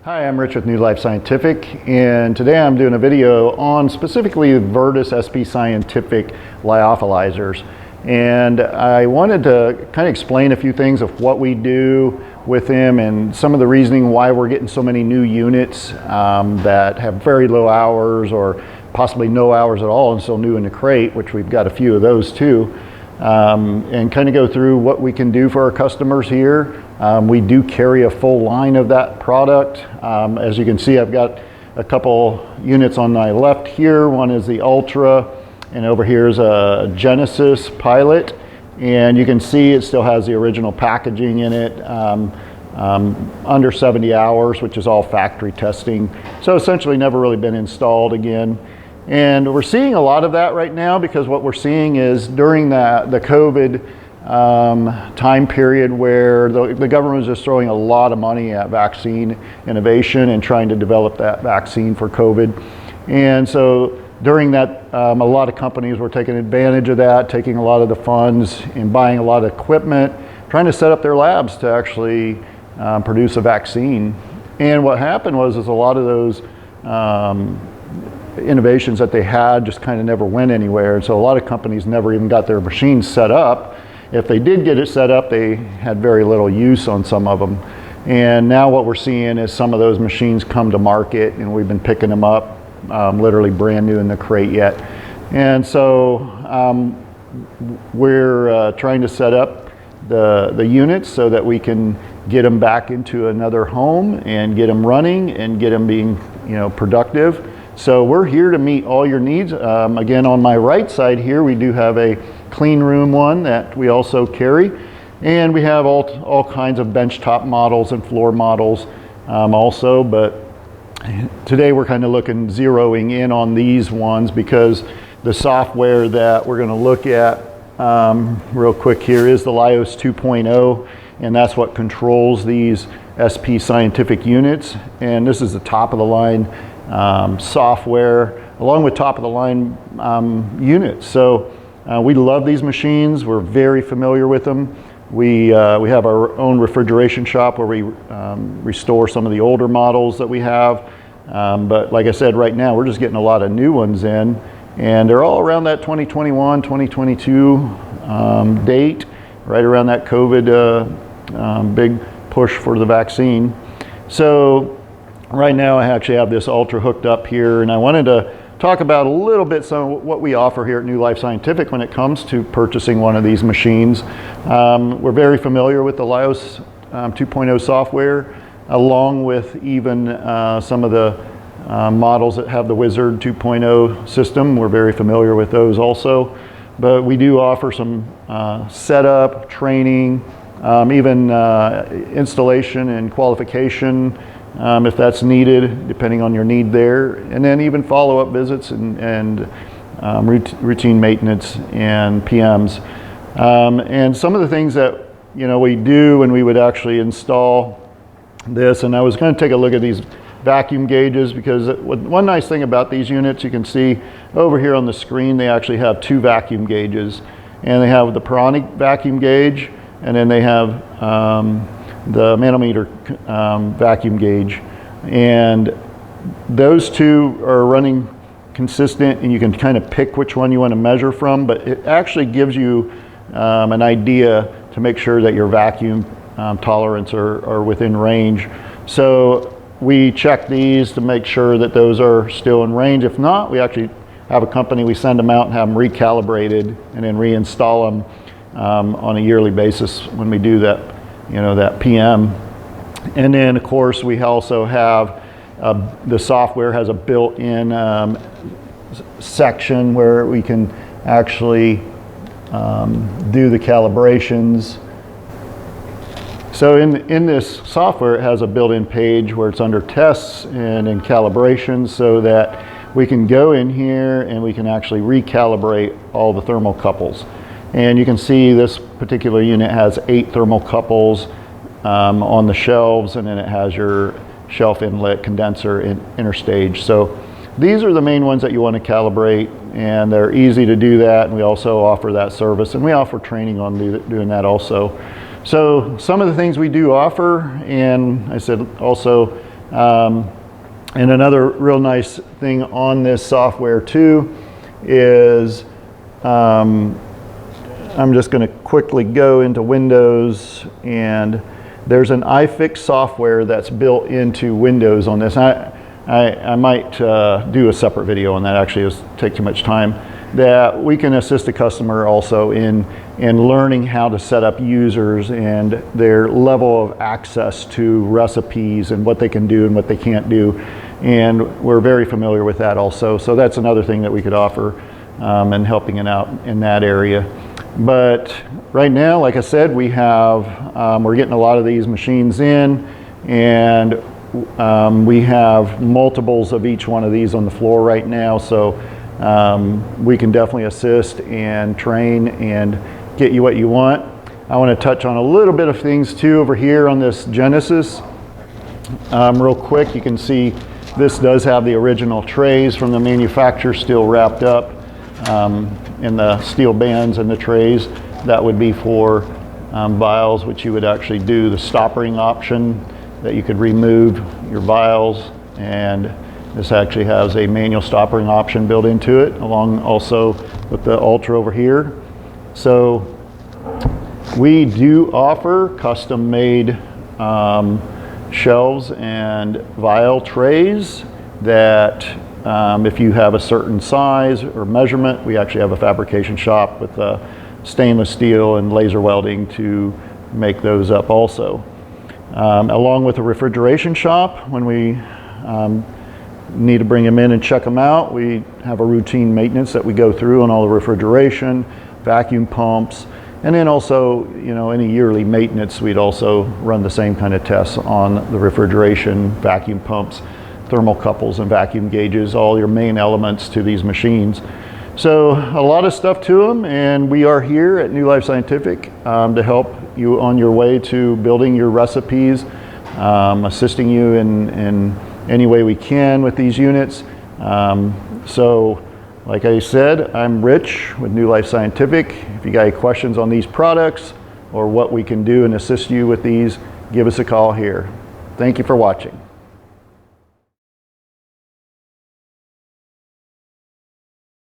Hi, I'm Rich with New Life Scientific, and today I'm doing a video on specifically VirTis SP Scientific Lyophilizers. And I wanted to kind of explain a few things of what we do with them and some of the reasoning why we're getting so many new units that have very low hours or possibly no hours at all and still new in the crate, which we've got a few of those too. And kind of go through what we can do for our customers here. We do carry a full line of that product. As you can see, I've got a couple units on my left here. One is the Ultra, and over here is a Genesis Pilot. And you can see it still has the original packaging in it, under 70 hours, which is all factory testing. So essentially never really been installed again. And we're seeing a lot of that right now because what we're seeing is during the COVID time period where the government was just throwing a lot of money at vaccine innovation and trying to develop that vaccine for COVID. And so during that, a lot of companies were taking advantage of that, taking a lot of the funds and buying a lot of equipment, trying to set up their labs to actually produce a vaccine. And what happened was a lot of those innovations that they had just kind of never went anywhere. And so a lot of companies never even got their machines set up. If they did get it set up, they had very little use on some of them. And now what we're seeing is some of those machines come to market, and we've been picking them up, literally brand new in the crate yet. And so we're trying to set up the units so that we can get them back into another home and get them running and get them being, productive. So we're here to meet all your needs. Again, on my right side here, we do have a clean room one that we also carry. And we have all kinds of benchtop models and floor models also. But today we're kind of zeroing in on these ones because the software that we're going to look at real quick here is the LyoS 2.0. And that's what controls these SP Scientific units. And this is the top of the line software along with top of the line units. So we love these machines. We're very familiar with them. We have our own refrigeration shop where we restore some of the older models that we have. But like I said, right now we're just getting a lot of new ones in, and they're all around that 2021, 2022 date, right around that COVID big push for the vaccine. So right now I actually have this Ultra hooked up here, and I wanted to talk about a little bit some of what we offer here at New Life Scientific when it comes to purchasing one of these machines. We're very familiar with the LyoS 2.0 software, along with even some of the models that have the Wizard 2.0 system. We're very familiar with those also. But we do offer some setup, training, even installation and qualification if that's needed, depending on your need there, and then even follow-up visits and routine maintenance and PMs. And some of the things that we do when we would actually install this, and I was going to take a look at these vacuum gauges, because one nice thing about these units, you can see over here on the screen, they actually have two vacuum gauges, and they have the Pirani vacuum gauge, and then they have the manometer vacuum gauge, and those two are running consistent, and you can kind of pick which one you want to measure from, but it actually gives you an idea to make sure that your vacuum tolerance are within range. So we check these to make sure that those are still in range. If not, we actually have a company, we send them out and have them recalibrated and then reinstall them on a yearly basis when we do that that PM. And then of course we also have the software has a built-in section where we can actually do the calibrations. So in this software, it has a built-in page where it's under tests and in calibrations, so that we can go in here and we can actually recalibrate all the thermocouples. And you can see this particular unit has 8 thermocouples on the shelves, and then it has your shelf inlet, condenser, and interstage. So these are the main ones that you want to calibrate, and they're easy to do that, and we also offer that service, and we offer training on doing that also. So some of the things we do offer, and I said also And another real nice thing on this software too is, I'm just going to quickly go into Windows, and there's an iFix software that's built into Windows on this. I might do a separate video on that. Actually, it'll take too much time. That we can assist the customer also in learning how to set up users and their level of access to recipes and what they can do and what they can't do. And we're very familiar with that also. So that's another thing that we could offer and helping it out in that area. But right now, like I said, we have, we're getting a lot of these machines in, and we have multiples of each one of these on the floor right now. So we can definitely assist and train and get you what you want. I want to touch on a little bit of things too over here on this Genesis. Real quick, you can see this does have the original trays from the manufacturer still wrapped up in the steel bands and the trays. That would be for vials, which you would actually do the stoppering option that you could remove your vials, and this actually has a manual stoppering option built into it, along also with the Ultra over here. So we do offer custom made shelves and vial trays that if you have a certain size or measurement, we actually have a fabrication shop with stainless steel and laser welding to make those up also. Along with a refrigeration shop, when we need to bring them in and check them out, we have a routine maintenance that we go through on all the refrigeration, vacuum pumps, and then also, you know, any yearly maintenance, we'd also run the same kind of tests on the refrigeration, vacuum pumps, thermocouples and vacuum gauges, all your main elements to these machines. So a lot of stuff to them, and we are here at New Life Scientific to help you on your way to building your recipes, assisting you in any way we can with these units. So like I said, I'm Rich with New Life Scientific. If you got any questions on these products or what we can do and assist you with these, give us a call here. Thank you for watching.